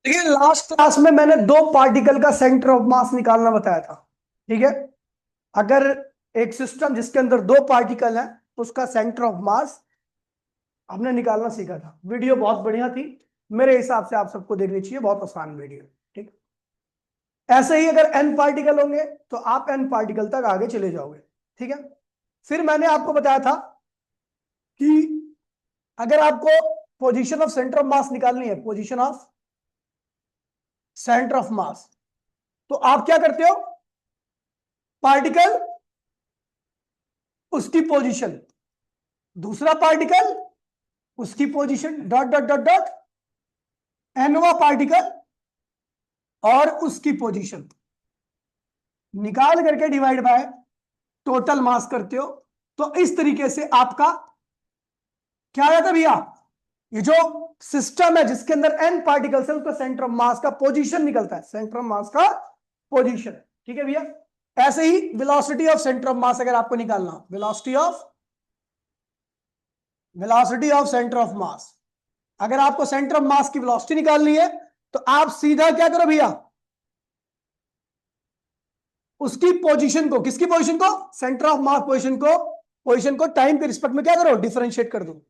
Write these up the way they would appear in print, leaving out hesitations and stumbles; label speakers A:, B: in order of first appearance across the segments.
A: देखिए, last class में मैंने दो पार्टिकल का सेंटर ऑफ मास निकालना बताया था। ठीक है। अगर एक सिस्टम जिसके अंदर दो पार्टिकल है, उसका सेंटर ऑफ मास हमने निकालना सीखा था। वीडियो बहुत बढ़िया थी, मेरे हिसाब से आप सबको देखनी चाहिए, बहुत आसान वीडियो। ठीक। ऐसे ही अगर एन पार्टिकल होंगे तो आप एन पार्टिकल तक आगे चले जाओगे। ठीक है। फिर मैंने आपको बताया था कि अगर आपको पोजीशन ऑफ सेंटर ऑफ मास निकालनी है, पोजीशन ऑफ सेंटर ऑफ मास, तो आप क्या करते हो? पार्टिकल, उसकी पोजीशन, दूसरा पार्टिकल, उसकी position, dot dot dot dot, एनवा पार्टिकल और उसकी पोजीशन निकाल करके डिवाइड बाय टोटल मास करते हो। तो इस तरीके से आपका क्या आया था भैया? ये जो सिस्टम है जिसके अंदर एन पार्टिकल्स है, उसका सेंटर ऑफ मास का पोजीशन निकलता है, सेंटर ऑफ मास का पोजीशन। ठीक है भैया। ऐसे ही velocity of centre of mass अगर आपको निकालना, velocity of centre of mass, अगर आपको सेंटर ऑफ मास की वेलोसिटी निकालनी है तो आप सीधा क्या करो भैया? उसकी पोजीशन को, किसकी पोजीशन को? सेंटर ऑफ मास पोजीशन को टाइम के रिस्पेक्ट में क्या करो? डिफरेंशिएट कर दो।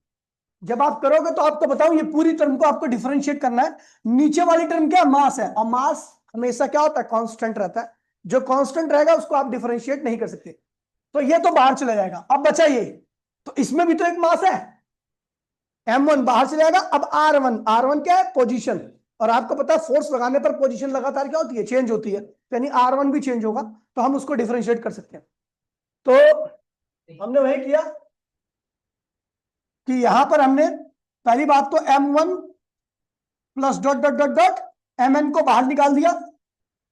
A: जब आप करोगे तो आपको बताऊं, ये पूरी टर्म को आपको डिफरेंशिएट करना है। नीचे वाली टर्म क्या? मास है, और मास हमेशा क्या होता है? कांस्टेंट रहता है। जो कांस्टेंट रहेगा उसको आप डिफरेंशिएट नहीं कर सकते। तो ये तो बाहर चला जाएगा। अब बचा ये, तो इसमें भी तो एक मास है, m1 बाहर चला जाएगा। अब r1 क्या है? पोजीशन। और आपको पता है फोर्स लगाने पर पोजीशन लगातार क्या होती है? चेंज होती है, यानी r1 भी चेंज होगा, तो हम उसको डिफरेंशिएट कर सकते हैं। तो हमने वही किया कि यहां पर हमने पहली बात तो m1 plus dot dot dot dot mn को बाहर निकाल दिया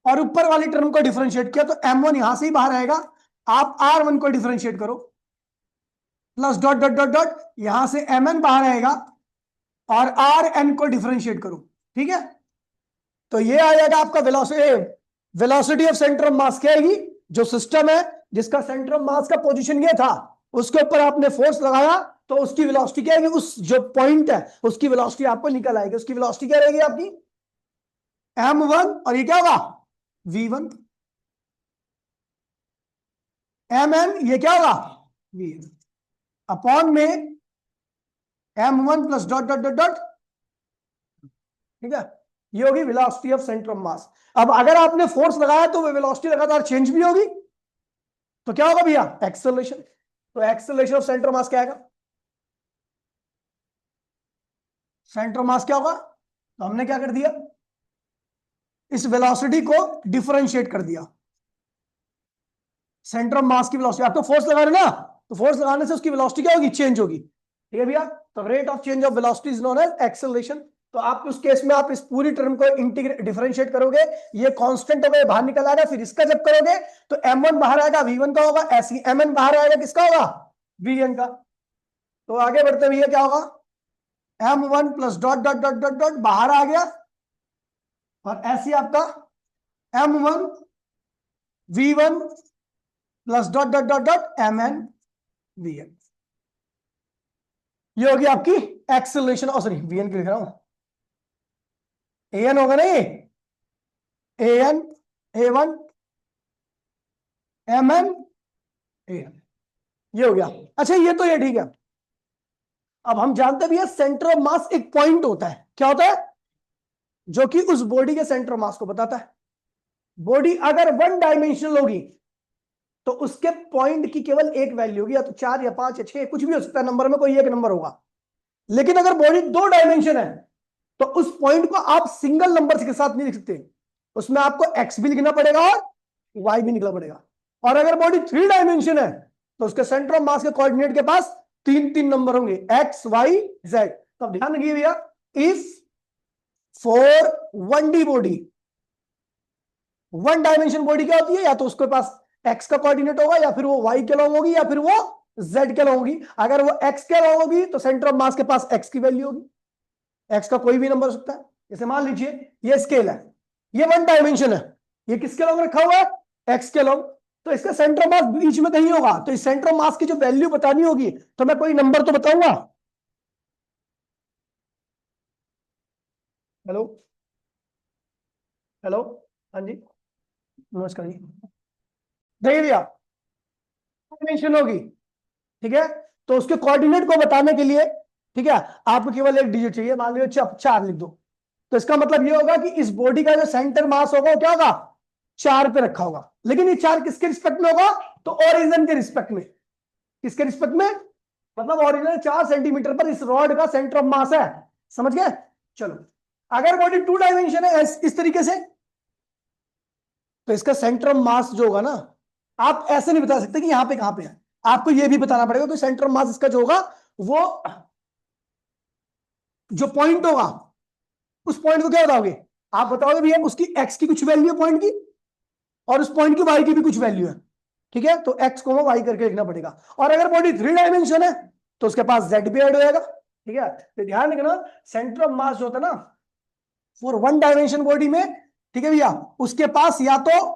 A: और ऊपर वाली टर्म को डिफरेंशिएट किया, तो m1 यहां से ही बाहर आएगा। आप r1 को डिफरेंशिएट करो, plus dot dot dot dot, यहां से mn बाहर आएगा और rn को डिफरेंशिएट करो। ठीक है। तो ये आ जाएगा आपका वेलोसिटी ऑफ सेंटर ऑफ मास। क्या आएगी? जो सिस्टम है जिसका सेंटर ऑफ मास का पोजीशन ये था, उसके ऊपर आपने फोर्स लगाया, तो उसकी वेलोसिटी क्या आएगी? उस जो पॉइंट है उसकी वेलोसिटी आपको निकल आएगी। उसकी वेलोसिटी क्या रहेगी आपकी? m1, और ये क्या होगा? v1। mn ये क्या होगा? v1 अपॉन में m1 plus dot dot dot dot. ठीक है। ये होगी वेलोसिटी ऑफ सेंटर ऑफ मास। अब अगर आपने फोर्स लगाया तो वो वेलोसिटी लगातार चेंज भी होगी, तो क्या होगा भैया? एक्सेलरेशन। तो एक्सेलरेशन ऑफ सेंटर मास क्या आएगा? सेंटर मास क्या होगा? तो हमने क्या कर दिया? इस वेलोसिटी को डिफरेंशिएट कर दिया। सेंटर ऑफ मास की वेलोसिटी, आप तो फोर्स लगा रहे ना, तो फोर्स लगाने से उसकी वेलोसिटी क्या होगी? चेंज होगी। ठीक है भैया। तो rate of change of velocity is known as acceleration. तो आप उस केस में आप इस पूरी टर्म को इंटीग्रेट डिफरेंशिएट करोगे, ये कांस्टेंट होगा, ये बाहर निकल आएगा। फिर इसका जब करोगे तो m1 बाहर आएगा, v1 का होगा, ऐसे ही mn बाहर आएगा, किसका होगा? vn का। तो आगे बढ़ते भैया क्या होगा? m1 plus dot dot dot dot dot बाहर आ गया, और ऐसे ही आपका m1 v1 plus dot dot dot dot mn vn। ये होगी आपकी एक्सेलरेशन। और सॉरी, vn की लिख रहा हूं, an होगा ना ये, an a1 mn an, ये हो गया। अच्छा, ये तो ये ठीक है। अब हम जानते भी है सेंटर ऑफ मास एक पॉइंट होता है। क्या होता है? जो कि उस बॉडी के सेंटर ऑफ मास को बताता है। बॉडी अगर वन डायमेंशनल होगी तो उसके पॉइंट की केवल एक वैल्यू होगी, या तो 4 या 5 या 6, कुछ भी हो सकता है, नंबर में कोई एक नंबर होगा। लेकिन अगर बॉडी दो डायमेंशन है तो उस पॉइंट को आप सिंगल नंबर के साथ नहीं लिख सकते, उसमें आपको एक्स भी लिखना पड़ेगा और वाई भी निकलना पड़ेगा। और अगर बॉडी थ्री डायमेंशन है तो उसके सेंटर ऑफ मास के कोऑर्डिनेट के पास तीन तीन नंबर होंगे, एक्स वाई जेड। तो ध्यान रखिए भैया, if for one D body, one dimension body क्या होती है? या तो उसके पास एक्स का कोऑर्डिनेट होगा, या फिर वो वाई के लॉन्ग होगी, या फिर वो जेड के लॉन्ग होगी। अगर वो एक्स के लॉन्ग होगी तो सेंटर ऑफ मास के पास एक्स की वैल्यू होगी, एक्स का कोई भी नंबर हो सकता है। जैसे मान लीजिए ये स्केल है, ये वन डायमेंशन है, ये किसके लॉन्ग रखा हुआ है? एक्स के लॉन्ग। तो इसका सेंटर ऑफ मास बीच में कहीं होगा, तो इस सेंटर ऑफ मास की जो वैल्यू बतानी होगी तो मैं कोई नंबर तो बताऊंगा। हेलो, हेलो, हाँ जी, नमस्कार जी। देखिए भैया, डायमेंशन होगी, ठीक है, तो उसके कोऑर्डिनेट को बताने के लिए, ठीक है, आपको केवल एक डिजिट चाहिए, मान लीजिए 4 लिख दो। तो इसका मतलब ये होगा कि इस बॉडी का जो सेंटर मास होगा वो क्या होगा, 4 पे रखा होगा। लेकिन ये 4 किसके रिस्पेक्ट में होगा, तो ओरिजिन के रिस्पेक्ट में। किसके रिस्पेक्ट में, मतलब ओरिजिनल 4 सेंटीमीटर पर इस रॉड का सेंटर ऑफ मास है। समझ गए। चलो, अगर बॉडी 2 डायमेंशन है इस तरीके से, तो इसका सेंटर ऑफ मास जो होगा ना, आप ऐसे नहीं बता सकते कि यहां पे कहां पे है। आपको यह भी बताना पड़ेगा कि सेंटर ऑफ मास इसका जो होगा, वो जो पॉइंट होगा, उस पॉइंट को क्या बताओगे, आप बताओगे भैया उसकी एक्स की कुछ वैल्यू है पॉइंट की, और उस पॉइंट की वाई की भी कुछ वैल्यू है। ठीक है, तो एक्स को वाई करके लिखना पड़ेगा। और अगर बॉडी 3 डायमेंशन है, तो उसके पास जेड भी ऐड हो जाएगा। ठीक है, तो ध्यान रखना, सेंटर ऑफ मास जो होता है ना फॉर 1 डायमेंशन बॉडी में, ठीक है भैया, उसके पास या तो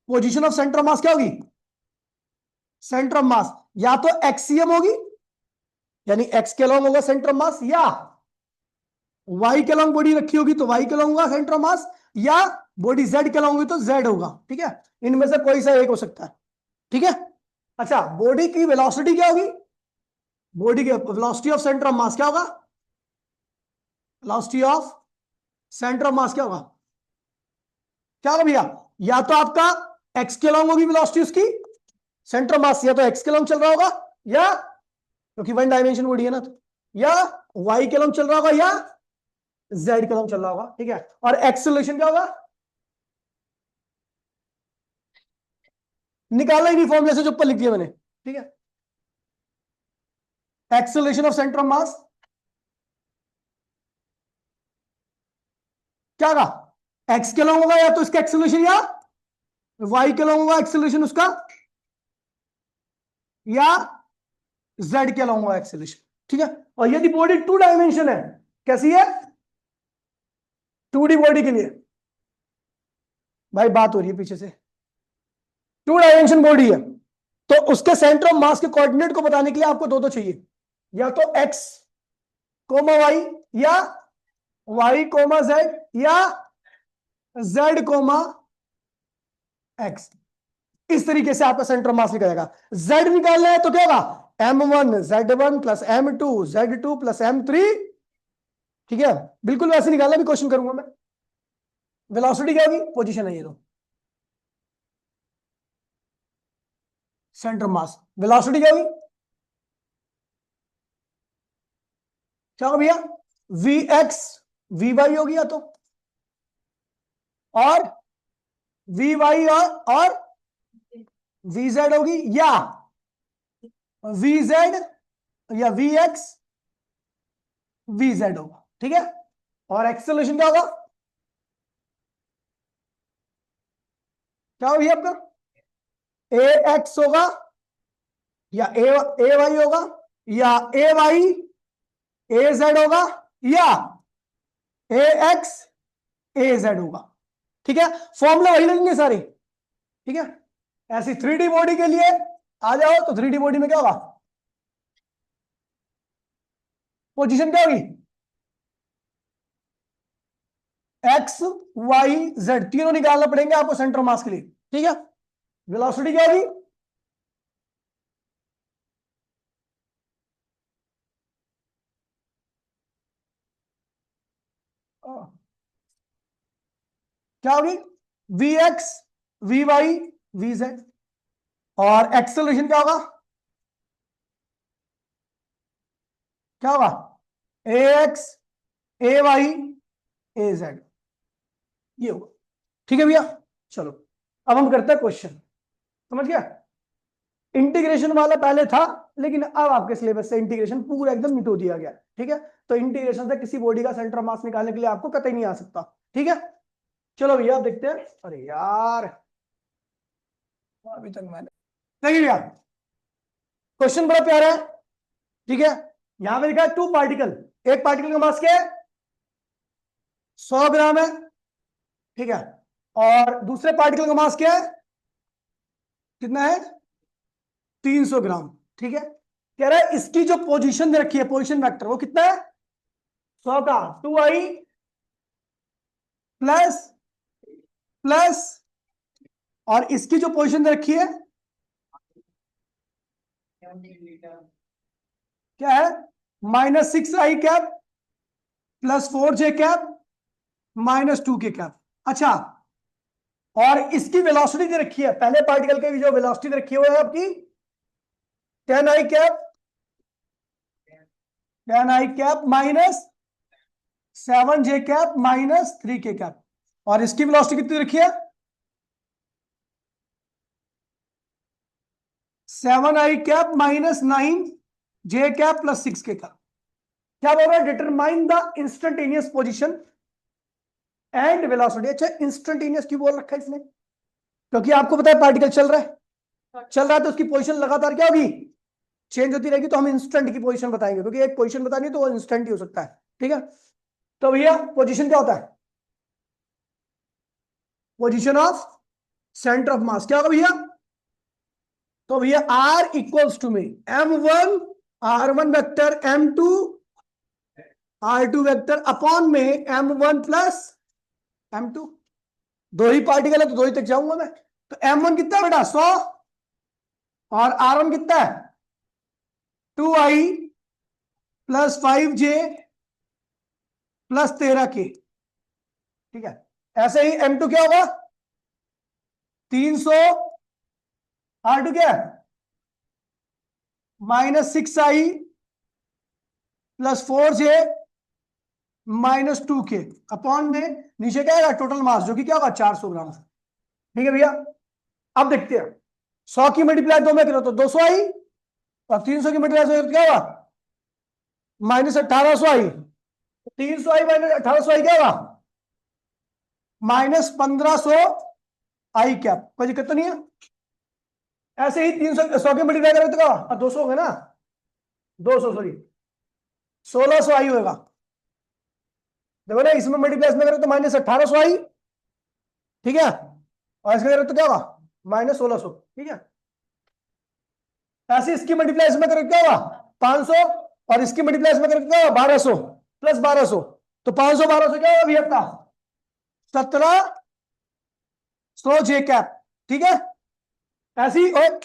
A: पोजीशन ऑफ सेंटर ऑफ मास क्या होगी, सेंटर ऑफ मास या तो एक्सियम होगी, यानी एक्स के लॉन्ग होगा सेंटर ऑफ मास, या वाई के लॉन्ग बॉडी रखी होगी तो वाई के लॉन्ग होगा सेंटर ऑफ मास, या बॉडी जेड के लॉन्ग होगी तो जेड होगा। ठीक है, इनमें से कोई सा एक हो सकता है। ठीक है, अच्छा, बॉडी की वेलोसिटी क्या होगी, बॉडी की वेलोसिटी ऑफ सेंटर ऑफ मास क्या होगा, वेलोसिटी ऑफ सेंटर ऑफ मास क्या होगा, क्या होगा भैया, या तो आपका एक्स के लॉन्ग होगी वेलोसिटी उसकी, सेंटर ऑफ मास या तो एक्स के लॉन्ग चल रहा होगा, या क्योंकि 1 डायमेंशन बॉडी है ना, तो या वाई के लॉन्ग चल रहा होगा, या जेड के लॉन्ग चल रहा होगा। ठीक है, और एक्सेलरेशन क्या होगा, निकालना ही नहीं फॉर्मूले से जो ऊपर लिख दिया मैंने। ठीक है, एक्सेलरेशन ऑफ सेंटर ऑफ मास क्या होगा, एक्स के लॉन्ग होगा या तो इसका एक्सेलरेशन, या वाई के लॉन्ग होगा एक्सेलरेशन उसका, या जेड के लॉन्ग होगा एक्सेलरेशन। ठीक है, और यदि बॉडी 2 डायमेंशन है, कैसी है, 2D बॉडी के लिए, भाई बात हो रही है पीछे से, 2 डायमेंशन बॉडी है, तो उसके सेंटर ऑफ मास के कोऑर्डिनेट को बताने के लिए आपको दो चाहिए, या तो एक्स कोमा वाई, या वाई कोमा जेड, या जेड कोमा एक्स। इस तरीके से आपका सेंटर ऑफ मास निकल जाएगा। जेड निकालना है तो क्या होगा, M1 Z1 plus M2 Z2 plus M3। ठीक है, बिल्कुल वैसे निकालना भी क्वेश्चन करूंगा मैं। वेलोसिटी क्या होगी, पोजीशन है ये तो, सेंटर ऑफ मास, वेलोसिटी क्या होगी, क्या होगा भैया, Vx Vy होगी या तो, और Vy और Vz होगी, या Vz या Vx Vz होगा। ठीक है, और एक्सेलरेशन क्या होगा, क्या होगी आपका, Ax होगा, या ए वाई होगा, या ए वाई ए जेड होगा, या ए एक्स ए जेड होगा। ठीक है, फॉर्मूला वही लगेंगे सारे। ठीक है, ऐसी 3D बॉडी के लिए आ जाओ, तो 3D बॉडी में क्या होगा, पोजीशन क्या होगी, एक्स वाई जेड तीनों निकालना पड़ेंगे आपको सेंटर मास के लिए। ठीक है, वेलोसिटी क्या होगी, क्या होगी, V X V Y V Z, और एक्सेलरेशन क्या होगा, क्या होगा, A X A Y A Z, ये होगा। ठीक है भैया, चलो अब हम करते हैं क्वेश्चन। समझ गया, इंटीग्रेशन वाला पहले था, लेकिन अब आपके सिलेबस से इंटीग्रेशन पूरा एकदम मिटो दिया गया। ठीक है, तो इंटीग्रेशन से किसी बॉडी का सेंटर ऑफ मास निकालने के लिए आपको कतई नहीं आ सकता। ठीक है, चलो भैया आप देखते हैं। अरे यार, अभी तक मैंने, देखिए भैया क्वेश्चन बड़ा प्यारा है। ठीक है, यहां पे लिखा है 2 पार्टिकल, एक पार्टिकल का मास क्या है, 100 ग्राम है। ठीक है, और दूसरे पार्टिकल का मास क्या है, कितना है, 300 ग्राम। ठीक है, कह रहा है इसकी जो पोजीशन दे रखी है, पोजीशन वेक्टर, वो कितना है, 100 का 2i प्लस प्लस, और इसकी जो पोजीशन रखी है क्या है, -6i cap plus 4j cap -2k cap. अच्छा, और इसकी वेलोसिटी जो रखी है, पहले पार्टिकल की जो वेलोसिटी रखी हुई है आपकी 10i cap -7j cap -3k cap, और इसकी वेलोसिटी कितनी रखी है 7i cap -9j cap +6k cap. क्या बोल रहा है, determine the instantaneous position and velocity. अच्छा, इंस्टेंटेनियस क्यों बोल रखा है इसने, क्योंकि आपको पता है पार्टिकल चल रहा है तो उसकी पोजीशन लगातार क्या होगी, चेंज होती रहेगी, तो हम इंस्टेंट की पोजीशन बताएंगे, क्योंकि एक पोजीशन बतानी है तो वो इंस्टेंट ही हो सकता है। ठीक है, तो भैया पोजीशन क्या होता है, पोजीशन ऑफ सेंटर ऑफ मास क्या होगा भैया, तो भैया R इक्वल्स टू में m1 r1 vector m2 r2 vector upon में m1 प्लस m2। दो ही पार्टिकल है तो दो ही तक जाऊंगा मैं, तो m1 कितना है बेटा 100, और r1 कितना है 2i plus 5j plus 13k। ठीक है, ऐसे ही m2 क्या होगा 300, r2 क्या है -6i plus 4j -2k upon में नीचे क्या आएगा टोटल मास, जो कि क्या होगा 400 ग्राम। ठीक है भैया, अब देखते हैं 100 की मल्टीप्लाई 2 में करो तो 200 आई, और 300 की मल्टीप्लाई तो क्या होगा -1800 आई, 300 आई -1800 आई क्या होगा -1500 आई कैप। कोई दिक्कत तो नहीं है। ऐसे ही 300 100 की मल्टीप्लाई करोगे तो क्या होगा, 200 होगा ना, 200 सॉरी 1600 आई होगा। देखो ना, इसमें मल्टीप्लाई में करो तो -1800 आई, ठीक है, और इसमें करो तो क्या होगा -1600। ठीक है, ऐसे इसकी मल्टीप्लाई में करो क्या होगा 500, और इसकी मल्टीप्लाई में करो क्या होगा 1200 प्लस 1200, तो 500 1200 क्या होगा भैया अपना 1700 j कैप। ठीक है, ऐसी, और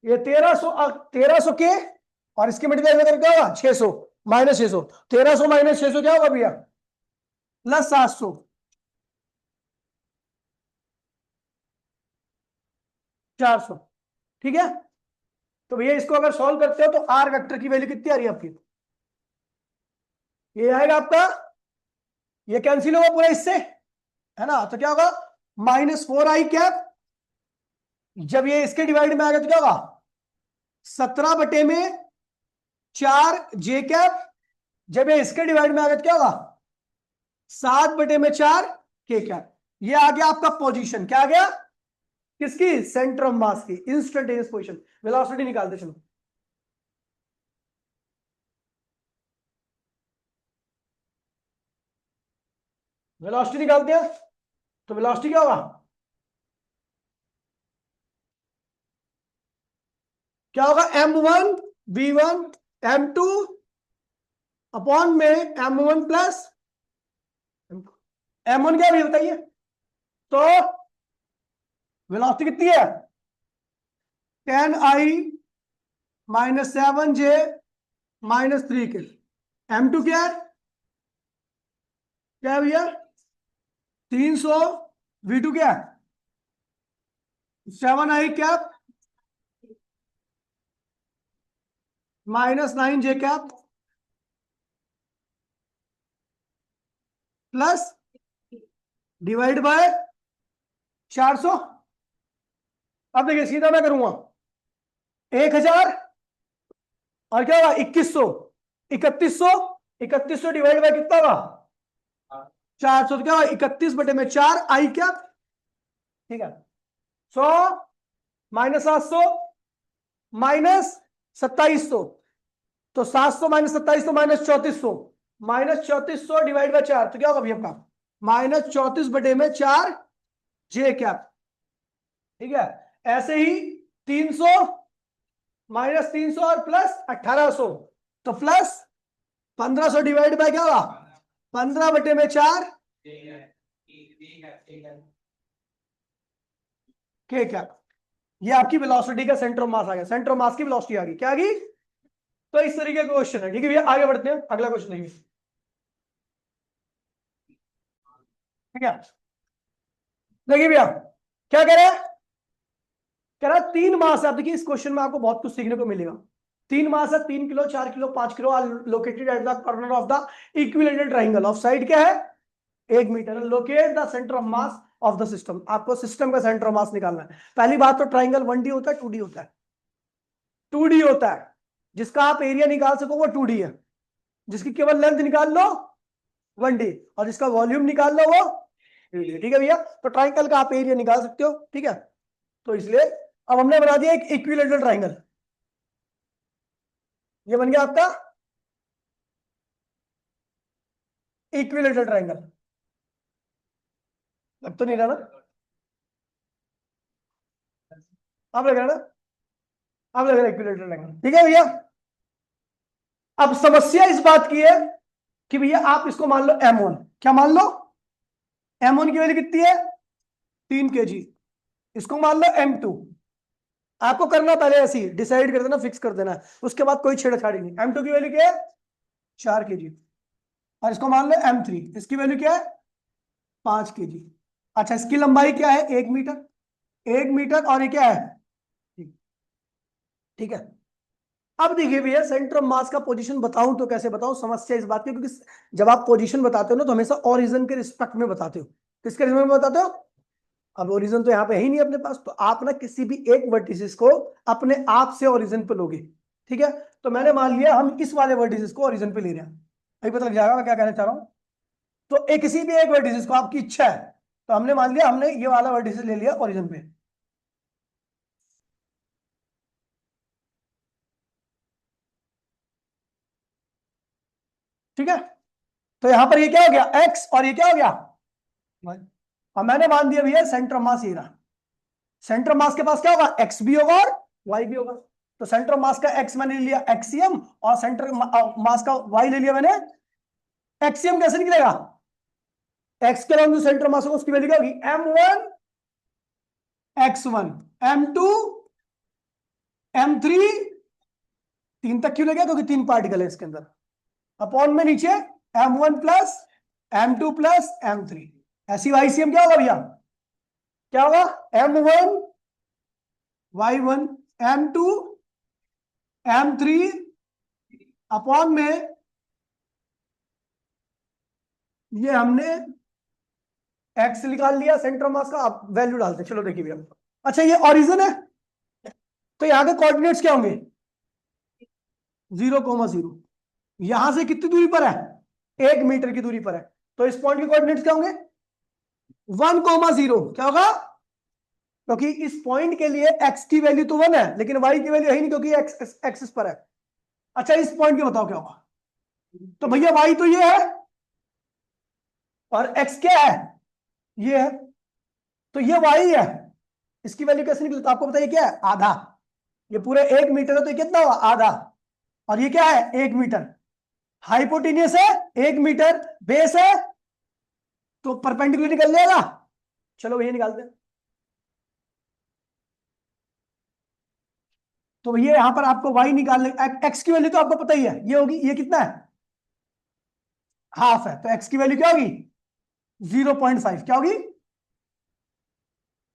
A: ये 1300 के, और इसकी मल्टीप्लाई में करो क्या होगा 600 -600, 1300 -600 क्या होगा भैया +700। 400। ठीक है, तो भैया इसको अगर सॉल्व करते हो तो आर वेक्टर की वैल्यू कितनी आ रही है आपकी, ये आएगा आपका, ये कैंसिल होगा पूरा इससे, है ना, तो क्या होगा -4i कैप, जब ये इसके डिवाइड में आ गया तो क्या होगा 17/4 j कैप, जब ये इसके डिवाइड में आ गया तो क्या होगा 7/4 k कैप। ये आ गया आपका पोजीशन, क्या आ गया किसकी, सेंटर ऑफ मास की इंस्टेंटेनियस पोजीशन। वेलोसिटी निकालते चलो, वेलोसिटी निकालते हैं, तो वेलोसिटी क्या होगा, क्या होगा m1 v1 m2 अपॉन में m1 प्लस m1 क्या भी बताइए, तो वेलोसिटी कितनी है 10i -7j -3k। m2 क्या है भैया 300, v2 क्या है 7i cap -9j cap plus divide by 400। अब देखिए सीधा मैं करूंगा 1000, और क्या होगा 2100, 3100 डिवाइड बाय कितना होगा 400, तो क्या होगा 31/4 i कैप। ठीक है, 100 -700 -2700, तो 700 -2700 -3400, -3400 डिवाइड बाय 4, तो क्या होगा भैया आपका -34/4 j कैप। ठीक है, ऐसे ही 300 -300 और +1800, तो +1500 डिवाइड बाय क्या होगा 15/4 के क्या, ये आपकी वेलोसिटी का सेंटर ऑफ मास आ गया, सेंटर ऑफ मास की वेलोसिटी आ गई, क्या आ गई। तो इस तरीके का क्वेश्चन है, ठीक है भैया। आगे बढ़ते हैं, अगला क्वेश्चन देखिए, ठीक है। देखिए भैया क्या कह रहा है, कह रहा है 3 मास है। आप देखिए इस क्वेश्चन में आपको बहुत कुछ सीखने को मिलेगा। 3 मास है, 3 kilo, 4 kilo, 5 kilo are located at the corner of the equilateral triangle of side क्या है 1 metre. Locate the centre of mass of the system, आपको सिस्टम का सेंटर ऑफ मास निकालना है। पहली बात तो ट्राइंगल 1D होता है 2D होता है। 2D होता है, जिसका आप एरिया निकाल सको वो 2D है, जिसकी केवल लेंथ निकाल लो 1D, और जिसका वॉल्यूम निकाल लो वो 3D, ठीक है भैया। तो ट्राइंगल का आप एरिया निकाल सकते हो, ठीक है। तो इसलिए अब हमने बना दिया एक इक्विलेटरल ट्राइंगल, ये बन गया आपका इक्विलेटरल ट्राइंगल। लग तो नहीं रहा ना, आप लग रहा है ना, आप लग रहा है इक्विलेटरल ट्राइंगल, ठीक है भैया। अब समस्या इस बात की है कि भैया आप इसको मान लो M1, क्या मान लो, M1 की वैल्यू कितनी है 3 kg। इसको मान लो M2। आपको करना पहले ऐसे ही डिसाइड कर देना, फिक्स कर देना, उसके बाद कोई छेड़छाड़ी नहीं। M2 की वैल्यू क्या है 4 kg, और इसको मान लो M3, इसकी वैल्यू क्या है 5 kg। अच्छा, इसकी लंबाई क्या है 1 मीटर, 1 मीटर, और ये क्या है, ठीक, ठीक है। अब देखिए भैया सेंटर ऑफ मास का पोजीशन बताऊं तो कैसे बताऊं, समस्या इस बात की, क्योंकि जब आप पोजीशन बताते हो ना तो हमेशा ओरिजिन के रिस्पेक्ट में बताते हो। किसके रिस्पेक्ट में बताते हो, अब ओरिजिन तो यहाँ पे है ही नहीं अपने पास, तो आप ना किसी भी एक वर्टिसिस को अपने आप से ओरिजिन पे लोगे, ठीक है। तो मैंने मान लिया हम इस वाले वर्टिसिस को ओरिजिन पे ले रहे हैं, अभी पता लग जाएगा मैं क्या कहना चाह रहा हूँ। तो एक किसी भी एक वर्टिसिस को, आपकी इच्छा है, तो हमने मान लिया हमने ये वाला वर्टिसिस ले लिया ओरिजिन पे, ठीक है। तो यहां पर ये क्या हो गया एक्स, और ये क्या हो गया y। और मैंने मान दिया भैया सेंटर मास ये रहा, सेंटर मास के पास क्या होगा एक्स भी होगा और वाई भी होगा। तो सेंटर मास का एक्स मैंने ले लिया एक्सियम, और सेंटर मास का वाई ले लिया मैंने। एक्सियम कैसे निकलेगा, एक्स के अलॉन्ग जो सेंटर मास होगा उसकी वैल्यू क्या होगी M1 x1, M2 M3, 3 तक क्यों ले गया क्योंकि 3 पार्टिकल है इसके अंदर, अपॉन में नीचे M1 plus M2 plus M3। ऐसी वाईसीएम क्या होगा भैया, क्या होगा M1 Y1 M2 M3 upon में ये हमने एक्स निकाल लिया सेंटर मास का, आप वैल्यू डालते चलो देखिए भैया। अच्छा ये ओरिजिन है, तो यहाँ के कोऑर्डिनेट्स क्या होंगे 0,0। यहां से कितनी दूरी पर है 1 मीटर की दूरी पर है, तो इस पॉइंट के कोऑर्डिनेट्स क्या होंगे 1,0। क्या होगा, क्योंकि इस पॉइंट के लिए एक्स की वैल्यू तो 1 है, लेकिन वाई की वैल्यू है ही नहीं क्योंकि एक्स एक्सिस पर है। अच्छा इस पॉइंट के बताओ क्या होगा, तो भैया वाई तो ये है और एक्स क्या है ये है, तो ये वाई है। इसकी वैल्यू कैसे निकली, तो आपको बताइए क्या है आधा, ये पूरे 1 मीटर है तो ये कितना हुआ आधा, और ये क्या है 1 मीटर। हाइपोटेनियस है 1 मीटर, बेस है तो परपेंडिकुलर निकल जाएगा। चलो भैया निकालते हैं। तो भैया यहां पर आपको वाई निकालने, एक्स की वैल्यू तो आपको पता ही है ये होगी, ये कितना है हाफ है, तो एक्स की वैल्यू क्या होगी 0,5, क्या होगी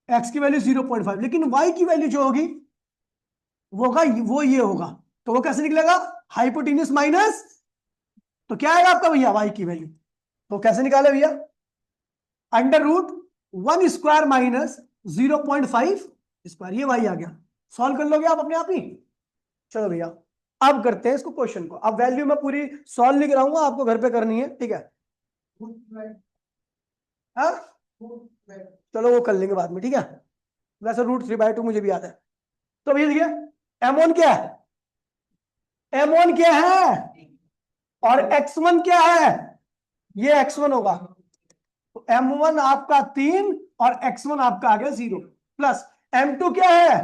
A: एक्स की वैल्यू 0,5, लेकिन वाई की वैल्यू जो होगी वो होगा वो ये होगा। तो वो कैसे निकलेगा हाइपोटेन्यूस माइनस, तो क्या आएगा आपका भैया वाई की वैल्यू, तो कैसे निकाले भैया √1² माइनस 0,5 स्क्वायर, ये वाई आ गया। सॉल्व कर लोगे आप अपने आप ही। चलो भैया अब करते हैं इसको क्वेश्चन को, अब वैल्यू मैं पूरी सॉल्व नहीं कराऊंगा, आपको घर पे करनी है, ठीक है। हाँ चलो वो कर लेंगे बाद में, ठीक है। वैसे √3/2 मुझे भी याद है। तो भैया देखिए M1 क्या है, M1 क्या है और X1 क्या है, ये X1 होगा। तो M1 आपका 3 और X1 आपका आ गया 0, प्लस M2 क्या है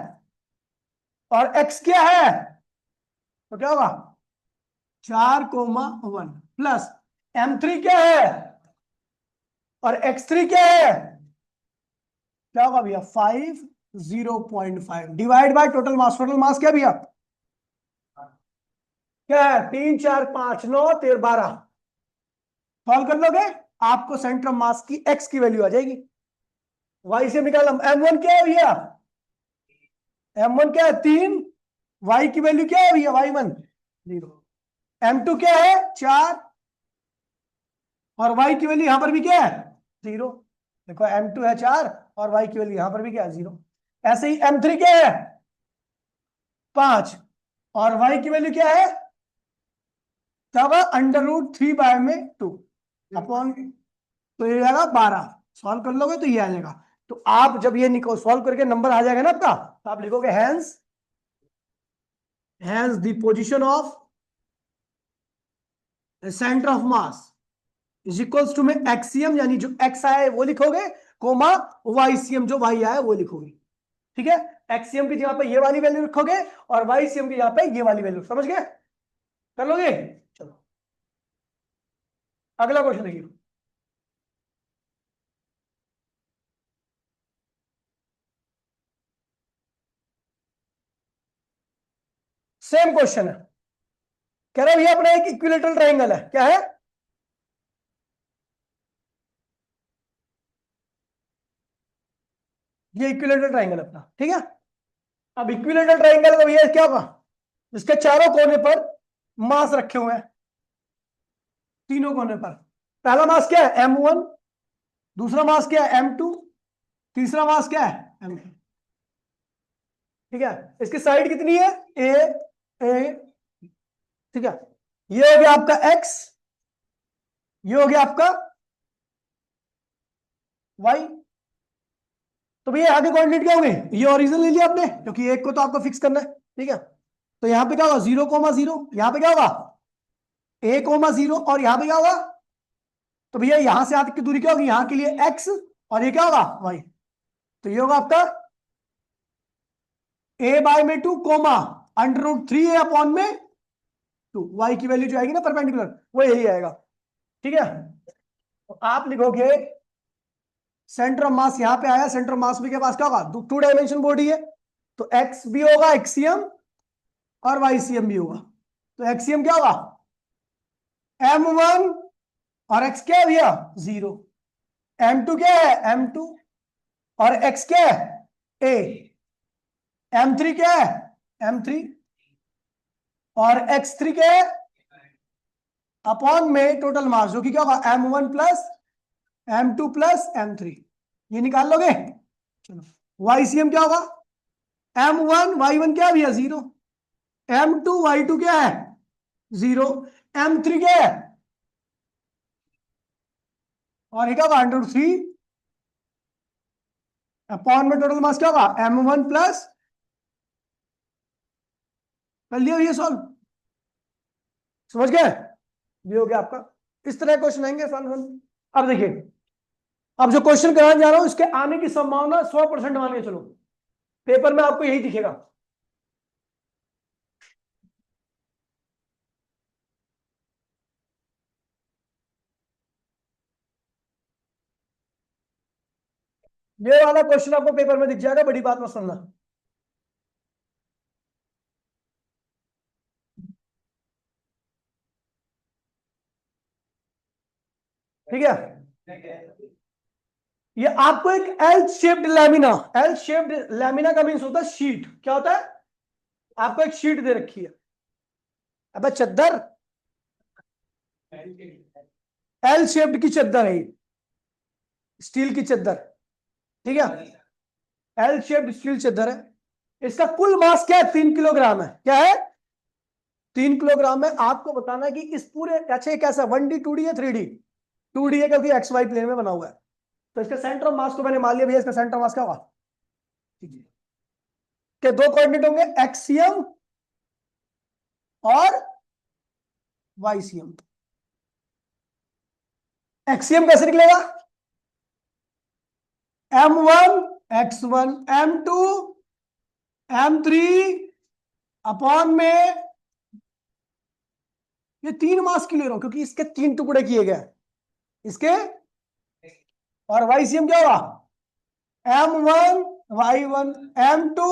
A: और X क्या है, तो क्या होगा 4,1, प्लस M3 क्या है और x3 क्या है, क्या होगा भैया 5, 0.5 divide by total mass. Total mass क्या भैया, क्या है 3 4 5 9 13 12। सॉल्व कर लोगे, आपको सेंटर ऑफ मास की x की वैल्यू आ जाएगी। y से निकाल, m1 क्या है भैया, m1 क्या है 3, y की वैल्यू क्या है भैया y1 0, m2 क्या है 4, और y की वैल्यू यहां पर भी क्या है 0। देखो m2 है 4 और y की वैल्यू यहां पर भी क्या है 0। ऐसे ही m3 क्या है 5 और y की वैल्यू क्या है, तब √3/2 अपॉन, तो ये आएगा 12। सॉल्व कर लोगे तो ये आ जाएगा। तो आप जब ये निको सॉल्व करके नंबर आ जाएगा ना आपका, तो आप लिखोगे hence the position of centre of mass is equals to में एक्सियम, यानी जो एक्स आया है वो लिखोगे, कोमा वाईसीएम जो वाई आया है वो लिखोगे। ठीक है, एक्सियम की जगह पे ये वाली वैल्यू लिखोगे और वाईसीएम की जगह पे ये वाली वैल्यू। समझ गए, कर लोगे। चलो अगला क्वेश्चन देखिए। सेम क्वेश्चन है, कह रहा भैया अपना एक इक्विलेटरल ट्रायंगल है, क्या है, ये इक्विलेटरल ट्रायंगल अपना। ठीक है, अब इक्विलेटरल ट्रायंगल का भैया क्या होगा, इसके चारों कोने पर मास रखे हुए हैं, तीनों कोने पर। पहला मास क्या है m1, दूसरा मास क्या है m2, तीसरा मास क्या है m3। ठीक है, इसकी साइड कितनी है a a। ठीक है, ये हो गया आपका x, ये हो गया आपका y। तो भैया आगे कोऑर्डिनेट क्या होंगे, ये ओरिजिनल ले लिया आपने क्योंकि एक को तो आपको फिक्स करना है। ठीक है, तो यहां पे क्या होगा 0,0, यहां पे क्या होगा a,0 और यहां पे क्या होगा, तो भैया यहां से यहां तक की दूरी क्या होगी, यहां के लिए x और ये क्या होगा y। तो ये होगा आपका a/2 कोमा √3a अपॉन में 2। y की वैल्यू जो आएगी ना परपेंडिकुलर, वो यही आएगा। ठीक है, तो आप लिखोगे सेंटर ऑफ मास यहां पे आया, सेंटर ऑफ मास भी के पास क्या होगा, 2 डायमेंशन बॉडी है, तो x भी होगा एक्सियम और वाईसीएम भी होगा। तो एक्सियम क्या होगा m1 और x क्या है भैया 0, m2 क्या है m2 और x क्या है a, m3 क्या है m3 और x3 क्या है अपॉन में टोटल मास जो कि क्या होगा m1 plus m2 plus m3। ये निकाल लोगे। चलो वाईसीएम क्या होगा m1 y1 क्या है भैया 0, m2 y2 क्या है 0, m3 क्या है और ये क्या होगा √3 अपॉन में टोटल मास क्या होगा m1 प्लस, कर लिया ये सॉल्व, समझ गए। ये हो गया आपका, इस तरह क्वेश्चन आएंगे सॉल्व। अब देखिए, अब जो क्वेश्चन कराने जा रहा हूं इसके आने की संभावना 100% मान के चलो, पेपर में आपको यही दिखेगा। ये वाला क्वेश्चन आपको पेपर में दिख जाएगा, बड़ी बात मत समझना। ठीक है, ये आपको एक L shaped lamina, L shaped lamina का मीन्स होता है शीट। क्या होता है, आपको एक शीट दे रखी है, अब चद्दर, एल शेप्ड की चद्दर है, स्टील की चद्दर। ठीक है, एल शेप्ड स्टील चद्दर है, इसका कुल मास क्या है 3 किलोग्राम है। क्या है 3 किलोग्राम है। आपको बताना है कि इस पूरे, अच्छा ये कैसा 1D 2D या 3D, 2D है क्योंकि XY प्लेन में बना हुआ है। तो इसका सेंटर ऑफ मास को मैंने मान लिया भैया, इसका सेंटर ऑफ मास क्या होगा, के दो कोऑर्डिनेट होंगे एक्सियम और वाईसीएम। एक्सियम कैसे निकलेगा m1 x1 m2 m3 upon में, ये 3 मास क्यों ले रहा हूं क्योंकि इसके 3 टुकड़े किए गए, इसके और YCM क्या होगा? M1 Y1 M2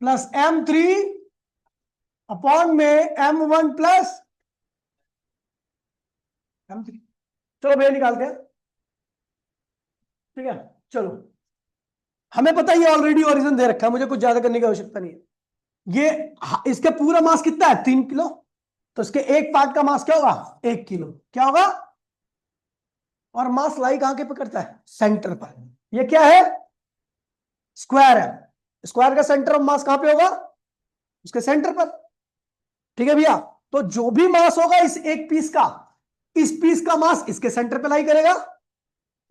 A: plus M3 upon में M1 प्लस M3। चलो भैया निकालते हैं। ठीक है, चलो। हमें पता ही ऑलरेडी ओरिजिन दे रखा है, मुझे कुछ ज्यादा करने की आवश्यकता नहीं है। इसका पूरा मास कितना है? 3 किलो। तो इसके एक पार्ट का मास क्या होगा? 1 किलो। क्या होगा? और मास लाई कहां के पे करता है? सेंटर पर। ये क्या है? स्क्वायर है। स्क्वायर का सेंटर ऑफ मास कहां पे होगा? उसके सेंटर पर। ठीक है भैया। तो जो भी मास होगा इस एक पीस का, इस पीस का मास इसके सेंटर पे लाई करेगा,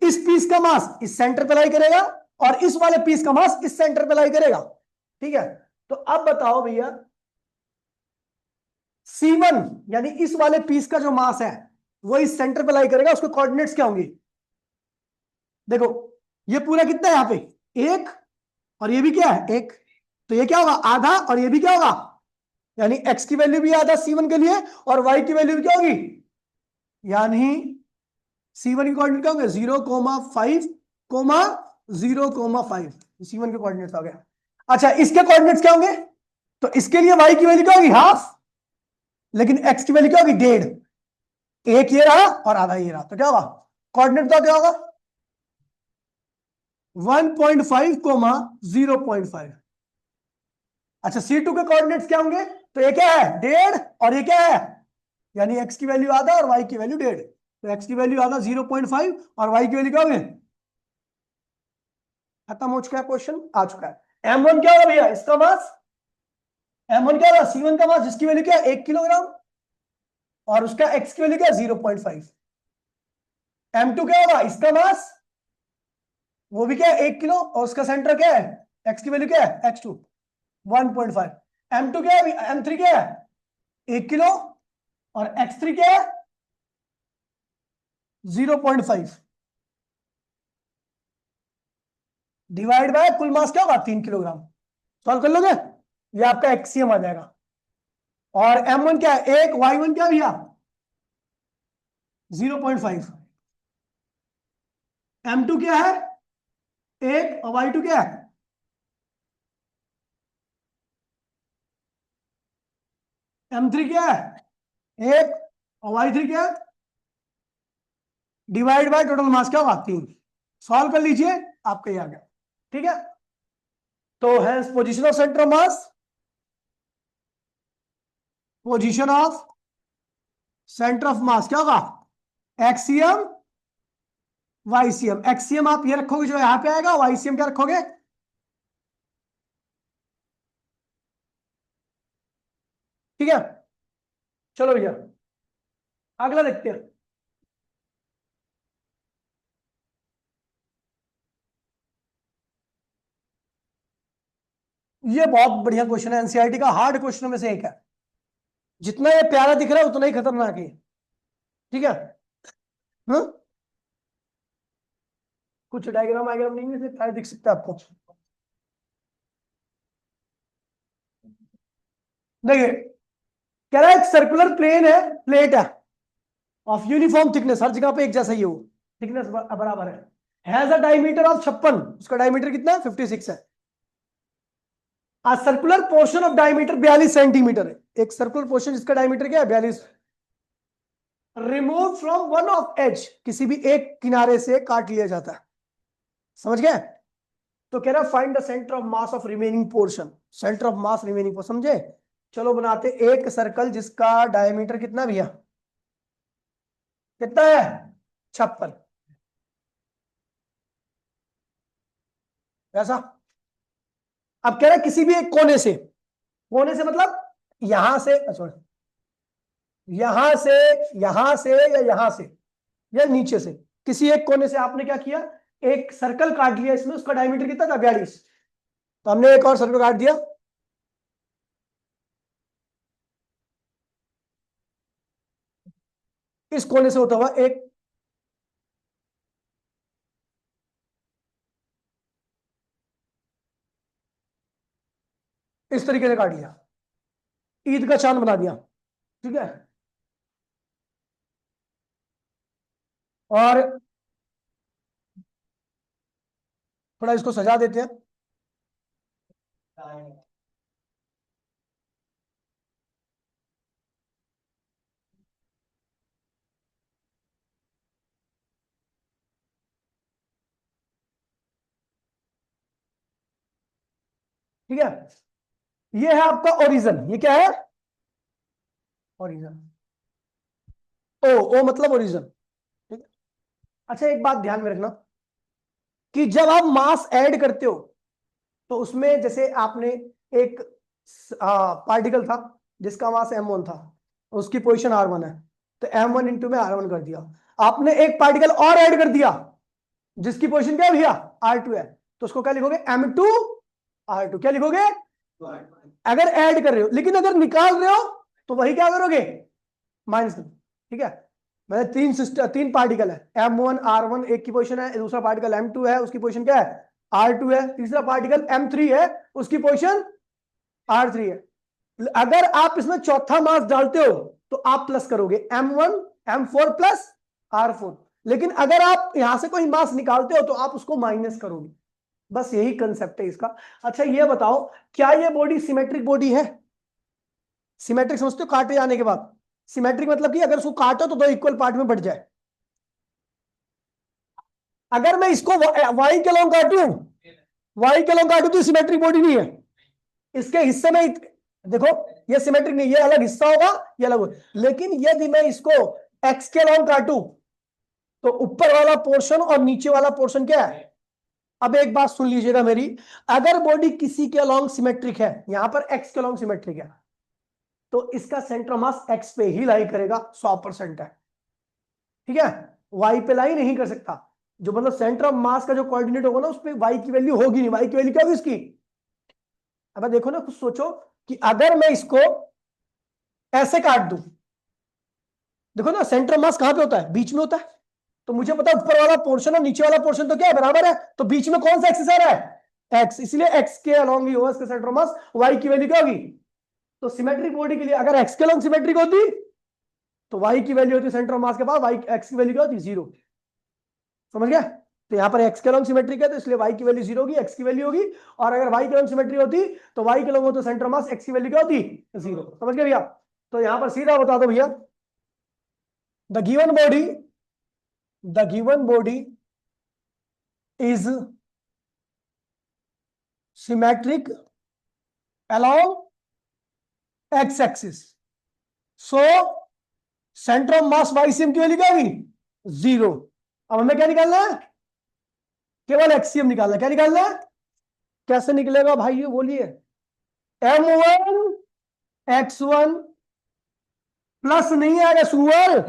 A: इस पीस का मास इस सेंटर पे लाई करेगा, और इस वाले पीस का मास इस सेंटर पे लाई करेगा। ठीक है। तो अब बताओ भैया, C1 यानी इस वाले पीस का जो मास है वो इस सेंटर पे लाई करेगा, उसके कोऑर्डिनेट्स क्या होंगे? देखो, ये पूरा कितना है यहां पे? 1। और ये भी क्या है? 1। तो ये क्या होगा? आधा। और ये भी क्या होगा? यानी x की वैल्यू भी आधा C1 के लिए, और y की वैल्यू भी क्या होगी? यानी C1 की कोऑर्डिनेट क्या होंगे? 0,5,0,5। C1 के कोऑर्डिनेट्स आ गया। अच्छा, इसके कोऑर्डिनेट्स क्या होंगे? तो इसके लिए y की वैल्यू क्या होगी? हाफ। लेकिन x की वैल्यू क्या होगी? 1.5। एक ये रहा और आधा ये रहा, तो क्या होगा? कोऑर्डिनेट तो क्या होगा? 1.5, 0.5। अच्छा, C2 के कोऑर्डिनेट्स क्या होंगे? तो ये क्या है? 1.5। और ये क्या है? यानी x की वैल्यू आधा और y की वैल्यू 1.5। तो x की वैल्यू आधा 0.5 और y की वैल्यू क्या होगी? खत्म हो चुका है, क्वेश्चन आ चुका है। M1 क्या होगा भैया? इसका मास M1 क्या होगा? C1 का मास, जिसकी वैल्यू क्या है? 1 किलोग्राम। और उसका x की वैल्यू क्या है? 0.5। M2 क्या होगा? इसका मास, वो भी क्या है? 1 किलो। और उसका सेंटर क्या है? x की वैल्यू क्या है? x2 1.5। M2 क्या है? M3 क्या है? 1 किलो। और x3 क्या है? 0.5 डिवाइड बाय कुल मास क्या होगा? 3 किलोग्राम। सॉल्व कर लोगे? ये आपका एक्सियम आ जाएगा। और M1 क्या है? 1। Y1 क्या भैया? 0.5। M2 क्या है? 1। और Y2 क्या है? M3 क्या है? 1। और Y3 क्या है? डिवाइड बाय टोटल मास क्या होगा? 3। सॉल्व कर लीजिए, आपका ये आ गया। ठीक है। तो है position of centre of mass, position of centre of मास क्या होगा? Axiom, YCM. एक्सियम आप ये रखोगे जो यहां पे आएगा, वाईसीएम क्या रखोगे? ठीक है। चलो भैया, अगला देखते हैं। ये बहुत बढ़िया क्वेश्चन है, एनसीईआरटी का हार्ड क्वेश्चन में से एक है। जितना ये प्यारा दिख रहा है उतना ही खतरनाक है। ठीक है। हाँ? कुछ डायग्राम वायग्राम नहीं है, शायद दिख सकता है आपको। देखिए, कह रहा है एक सर्कुलर प्लेन है, प्लेट है ऑफ यूनिफॉर्म थिकनेस, हर जगह पे एक जैसा ही हो, थिकनेस बराबर है। Has a diameter of 56। उसका डायमीटर कितना है? 56 है। A circular portion of diameter 42 centimetre है। एक सर्कुलर पोर्शन जिसका डायमीटर क्या है? 42। Remove from one of edge, किसी भी एक किनारे से काट लिया जाता है। समझ गए? तो कह रहा find the centre of mass of remaining portion. Centre of mass remaining portion, समझे? चलो बनाते एक सर्कल जिसका डायमीटर कितना भैया? कितना है? 56। ऐसा। अब कह रहा है किसी भी एक कोने से, कोने से मतलब यहां से, सॉरी, यहां से, यहां से, या यहां से, या नीचे से, किसी एक कोने से आपने क्या किया? एक सर्कल काट लिया, इसमें उसका डायमीटर कितना था? 42। तो हमने एक और सर्कल काट दिया इस कोने से होता हुआ, एक इस तरीके से काट लिया, ईद का चांद बना दिया। ठीक है। और थोड़ा इसको सजा देते हैं। ठीक है, ये है आपका ओरिजन। ये क्या है? ओरिजन। ओ, ओ मतलब ओरिजन। ठीक है। अच्छा, एक बात ध्यान में रखना कि जब आप मास ऐड करते हो तो उसमें जैसे आपने एक पार्टिकल था जिसका मास m1 था, उसकी पोजीशन r1 है, तो m1 इंटू में r1 कर दिया। आपने एक पार्टिकल और ऐड कर दिया जिसकी पोजीशन क्या है भैया? r2 है, तो उसको क्या लिखोगे? m2 r2। क्या लिखोगे? अगर ऐड कर रहे हो, लेकिन अगर निकाल रहे हो तो वही क्या करोगे? माइनस। ठीक है, मतलब तीन पार्टिकल है, m1 r1 एक की पोजीशन है, दूसरा पार्टिकल m2 है, उसकी पोजीशन क्या है? r2 है, तीसरा पार्टिकल m3 है, उसकी पोजीशन r3 है। अगर आप इसमें चौथा मास डालते हो तो आप प्लस करोगे m1 m4 प्लस r4, लेकिन अगर आप यहां से कोई मास निकालते हो तो आप उसको माइनस करोगे। बस यही कंसेप्ट है इसका। अच्छा ये बताओ, क्या ये बॉडी सिमेट्रिक बॉडी है? सिमेट्रिक समझते हो? काटे जाने के बाद सिमेट्रिक मतलब कि अगर उसको काटो तो दो इक्वल पार्ट में बढ़ जाए। अगर मैं इसको वाई के लॉन्ग काटूं, वाई के लॉन्ग काटूं तो सिमेट्रिक बॉडी नहीं है। इसके हिस्से में देखो, ये सिमेट्रिक नहीं, ये अलग हिस्सा होगा, ये अलग होगा। लेकिन यदि मैं इसको एक्स के लॉन्ग काटूं तो ऊपर वाला पोर्शन और नीचे वाला पोर्शन क्या है? अब एक बात सुन लीजिएगा मेरी, अगर बॉडी किसी के लॉन्ग सिमेट्रिक है, यहां पर एक्स के लॉन्ग सिमेट्रिक है, तो इसका सेंटर मास एक्स पे ही लाई करेगा, 100% है। ठीक है, वाई पे लाई नहीं कर सकता। जो मतलब सेंटर ऑफ मास का जो कोऑर्डिनेट होगा ना, उस पे वाई की वैल्यू होगी नहीं। वाई की वैल्यू क्या होगी इसकी? अब देखो ना, कुछ सोचो कि अगर मैं इसको ऐसे काट दूं, देखो ना सेंटर मास कहां पे होता है? बीच में होता है। तो मुझे पता है ऊपर वाला पोर्शन और नीचे वाला पोर्शन तो क्या है? बराबर है। तो बीच में कौन सा एक्सिस आ रहा है? एक्स। इसलिए एक्स के अलोंग ही होगा इसका सेंटर मास। वाई की वैल्यू क्या होगी? तो सिमेट्रिक बॉडी के लिए अगर एक्स के अलोंग सिमेट्रिक होती तो वाई की वैल्यू होती सेंटर मास के पास, वाई एक्स की वैल्यू क्या होती? 0। समझ गया? तो यहां पर एक्स के अलोंग सिमेट्रिक है तो इसलिए वाई की वैल्यू 0 होगी, एक्स की वैल्यू होगी। और अगर वाई के अलोंग सिमेट्री होती तो वाई के अलोंग हो तो सेंटर मास, एक्स की वैल्यू क्या होती? 0। समझ गए भैया? तो यहां पर सीधा बता दो भैया, the given body, the given body is symmetric along x axis, so centre of mass Y CM की वैल्यू क्या होगी? 0। अब हमें क्या निकालना है? केवल एक्सीएम निकालना है। क्या निकालना है? कैसे निकलेगा भाई ये बोलिए? m1 x1 प्लस नहीं आएगा सुअर,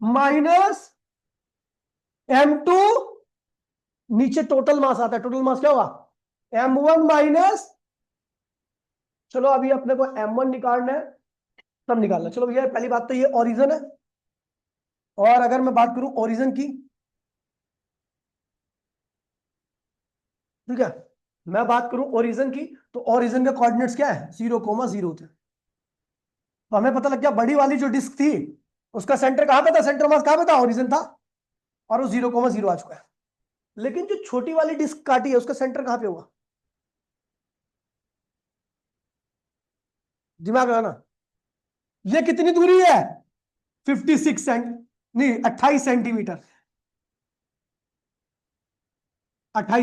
A: माइनस m2, नीचे टोटल मास आता है, टोटल मास क्या होगा? m1 माइनस, चलो अभी अपने को m1 निकालना है, तब निकालना। चलो भैया, पहली बात तो ये ओरिजिन है। और अगर मैं बात करूं ओरिजिन की, ठीक है, मैं बात करूं ओरिजिन की, तो ओरिजिन के कोऑर्डिनेट्स क्या है? 0,0 थे। तो हमें पता लग गया बड़ी वाली जो डिस्क थी उसका सेंटर कहां पे था? सेंटर मास कहां पे था? ओरिजिन था, और वो 0,0 आ चुका है। लेकिन जो छोटी वाली डिस्क काटी है उसका सेंटर कहां पे होगा? दिमाग लगाना। ये कितनी दूरी है? 56 सेंट, नहीं 28 सेंटीमीटर। 28